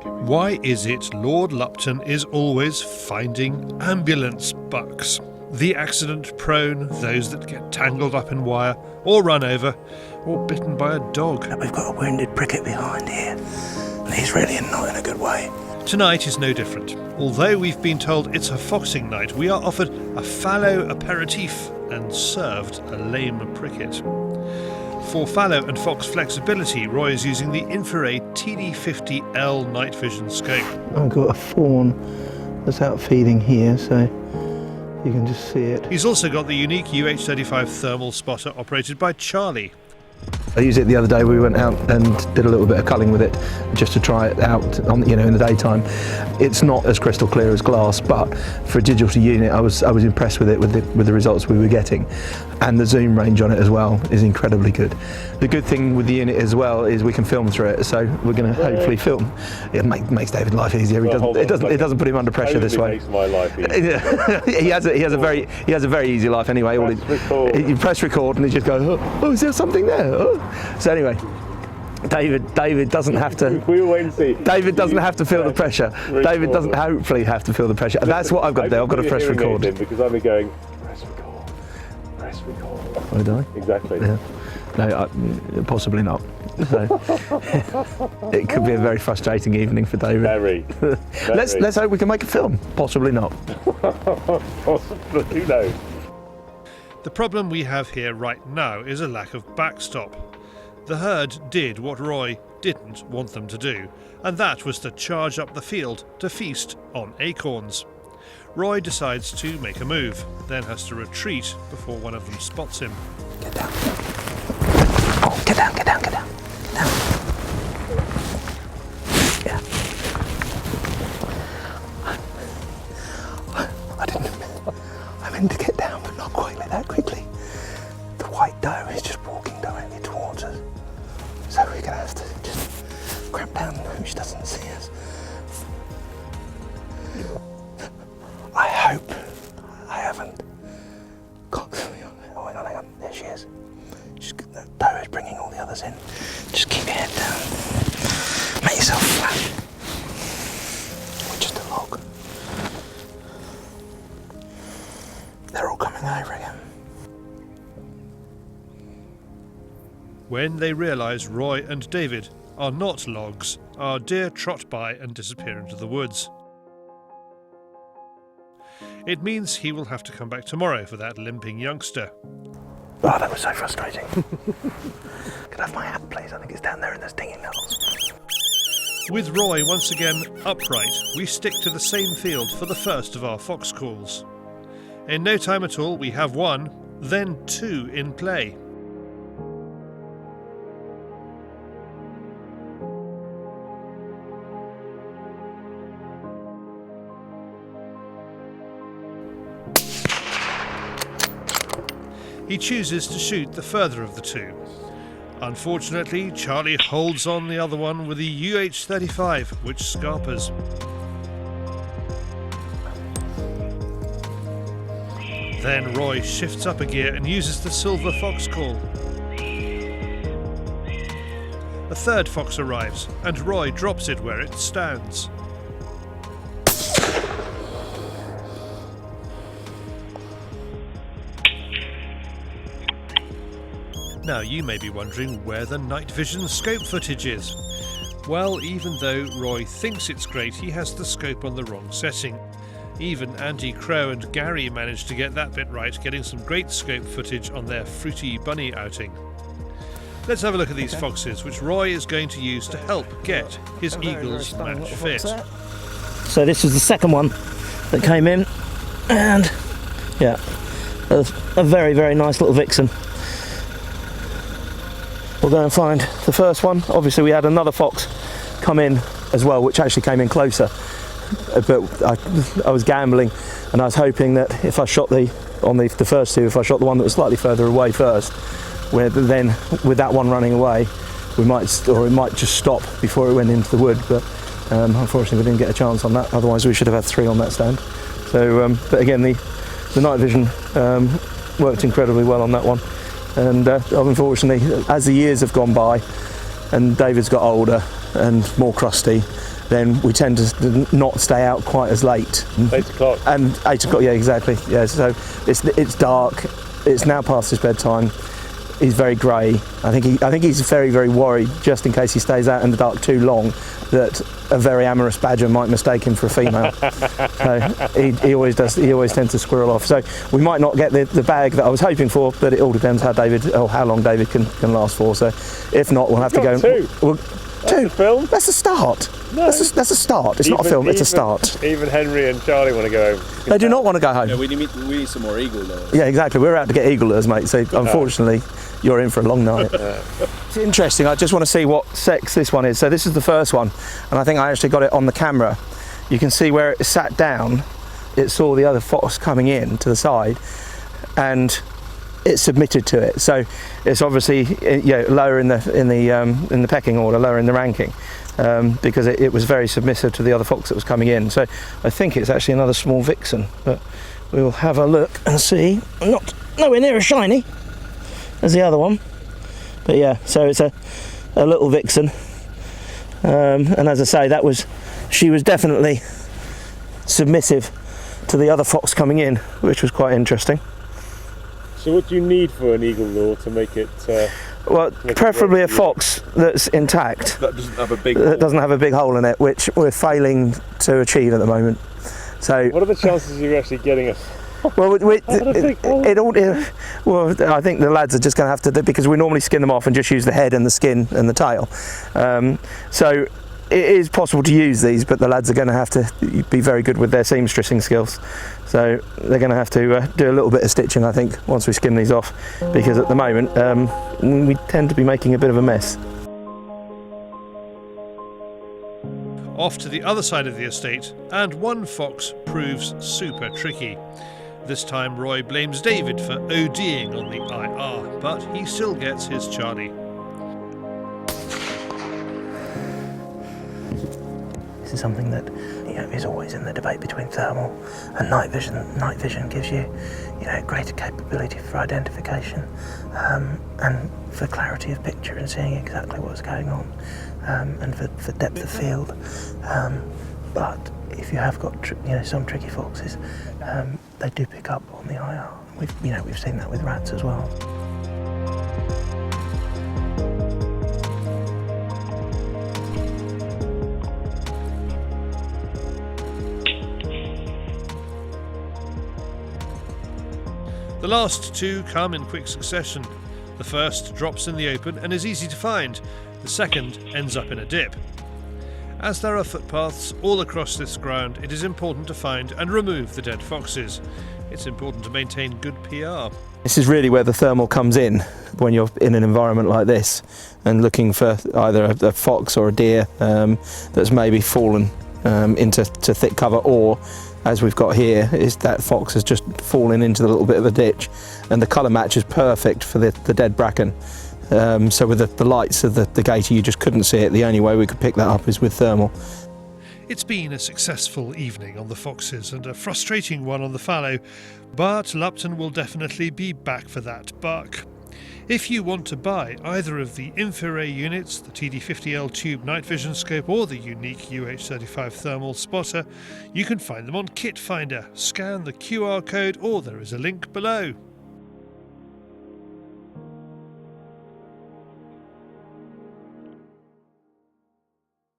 Why is it Lord Lupton is always finding ambulance bucks? The accident-prone, those that get tangled up in wire, or run over, or bitten by a dog. We've got a wounded pricket behind here, and he's really not in a good way. Tonight is no different. Although we've been told it's a foxing night, we are offered a fallow aperitif and served a lame pricket. For fallow and fox flexibility, Roy is using the InfiRay TD50L night vision scope. I've got a fawn that's out feeding here, so you can just see it. He's also got the Unique UH35 thermal spotter operated by Charlie. I used it the other day. We went out and did a little bit of culling with it just to try it out on, in the daytime. It's not as crystal clear as glass, but for a digital unit I was impressed with it, with the results we were getting, and the zoom range on it as well is incredibly good. The good thing with the unit as well is we can film through it, so we're going to hopefully film. It makes David's life easier. It doesn't put him under pressure this way. Makes my life easier. he has a very easy life anyway. You press record and he just goes, oh, is there something there? Oh. So anyway, David doesn't have to. We'll wait and see. David doesn't have to feel the pressure. David doesn't hopefully have to feel the pressure. That's what I've got to do. I've got to press record. Because I'll be going, press record, press record. Oh, do I? Exactly. Yeah. No, possibly not. So, it could be a very frustrating evening for David. Very. Let's hope we can make a film. Possibly not. Possibly, who knows? The problem we have here right now is a lack of backstop. The herd did what Roy didn't want them to do, and that was to charge up the field to feast on acorns. Roy decides to make a move, then has to retreat before one of them spots him. Get down. Oh, get down. Down. Yeah. I meant to get down, but not quite like that quickly. The white doe is just walking directly towards us, so we're gonna have to just cramp down so she doesn't see us. I hope I haven't got. Oh, hang on. There she is. The doe is bringing all the others in. Just keep your head down. Make yourself flat. We're just a log. They're all coming over again. When they realise Roy and David are not logs, our deer trot by and disappear into the woods. It means he will have to come back tomorrow for that limping youngster. Oh, that was so frustrating. Can I have my hat, please? I think it's down there in those stinging nettles. With Roy once again upright, we stick to the same field for the first of our fox calls. In no time at all, we have one, then two in play. He chooses to shoot the further of the two. Unfortunately, Charlie holds on the other one with the UH35, which scarpers. Then Roy shifts up a gear and uses the silver fox call. A third fox arrives, and Roy drops it where it stands. Now you may be wondering where the night vision scope footage is. Well, even though Roy thinks it's great, he has the scope on the wrong setting. Even Andy Crow and Gary managed to get that bit right, getting some great scope footage on their fruity bunny outing. Let's have a look at these foxes, which Roy is going to use to help get his eagles match fit. So this was the second one that came in, and yeah, a very, very nice little vixen. We'll go and find the first one. Obviously we had another fox come in as well, which actually came in closer, but I was gambling and I was hoping that if I shot the first two, if I shot the one that was slightly further away first, then with that one running away, it might just stop before it went into the wood, but unfortunately we didn't get a chance on that, otherwise we should have had three on that stand. So, but again, the night vision worked incredibly well on that one. And unfortunately, as the years have gone by and David's got older, and more crusty, then we tend to not stay out quite as late. 8 o'clock. And 8 o'clock, yeah, exactly. Yeah, so it's dark. It's now past his bedtime. He's very grey. I think he's very, very worried, just in case he stays out in the dark too long, that a very amorous badger might mistake him for a female. So he always does. He always tends to squirrel off. So we might not get the bag that I was hoping for, but it all depends how long David can last for. So if not, we'll have to go. Two. Two. Film? That's a start. No. That's a start. It's not a film. It's a start. Even Henry and Charlie want to go home. They do not want to go home. Yeah, we need some more eagle lures. Yeah, exactly. We're out to get eagle lures, mate. So unfortunately, you're in for a long night. It's interesting. I just want to see what sex this one is. So this is the first one, and I think I actually got it on the camera. You can see where it sat down. It saw the other fox coming in to the side, and it submitted to it. So it's obviously lower in the pecking order, lower in the ranking, because it was very submissive to the other fox that was coming in. So I think it's actually another small vixen, but we will have a look and see. Nowhere near as shiny as the other one, but yeah. So it's a little vixen, and as I say, she was definitely submissive to the other fox coming in, which was quite interesting. So what do you need for an eagle lure to make it? Well, preferably a fox that's intact. That doesn't have a big. That doesn't have a big hole in it, which we're failing to achieve at the moment. So. What are the chances of you actually getting a? Well, I think the lads are just going to have to, because we normally skin them off and just use the head and the skin and the tail. So it is possible to use these, but the lads are going to have to be very good with their seamstressing skills. So they're going to have to do a little bit of stitching, I think, once we skin these off, because at the moment we tend to be making a bit of a mess. Off to the other side of the estate, and one fox proves super tricky. This time Roy blames David for ODing on the IR, but he still gets his Charlie. This is something that is always in the debate between thermal and night vision. Night vision gives you, greater capability for identification and for clarity of picture and seeing exactly what's going on, and for depth of field. But if you have got some tricky foxes, they do pick up on the IR. We've seen that with rats as well. The last two come in quick succession. The first drops in the open and is easy to find. The second ends up in a dip. As there are footpaths all across this ground, it is important to find and remove the dead foxes. It's important to maintain good PR. This is really where the thermal comes in when you're in an environment like this and looking for either a fox or a deer that's maybe fallen into thick cover, or as we've got here, is that fox has just fallen into the little bit of a ditch, and the colour match is perfect for the dead bracken. So with the lights of the gator, you just couldn't see it. The only way we could pick that up is with thermal. It's been a successful evening on the foxes and a frustrating one on the fallow, but Lupton will definitely be back for that buck. If you want to buy either of the InfiRay units, the TD50L Tube night vision scope or the Unique UH35 thermal spotter, you can find them on Kit Finder. Scan the QR code or there is a link below.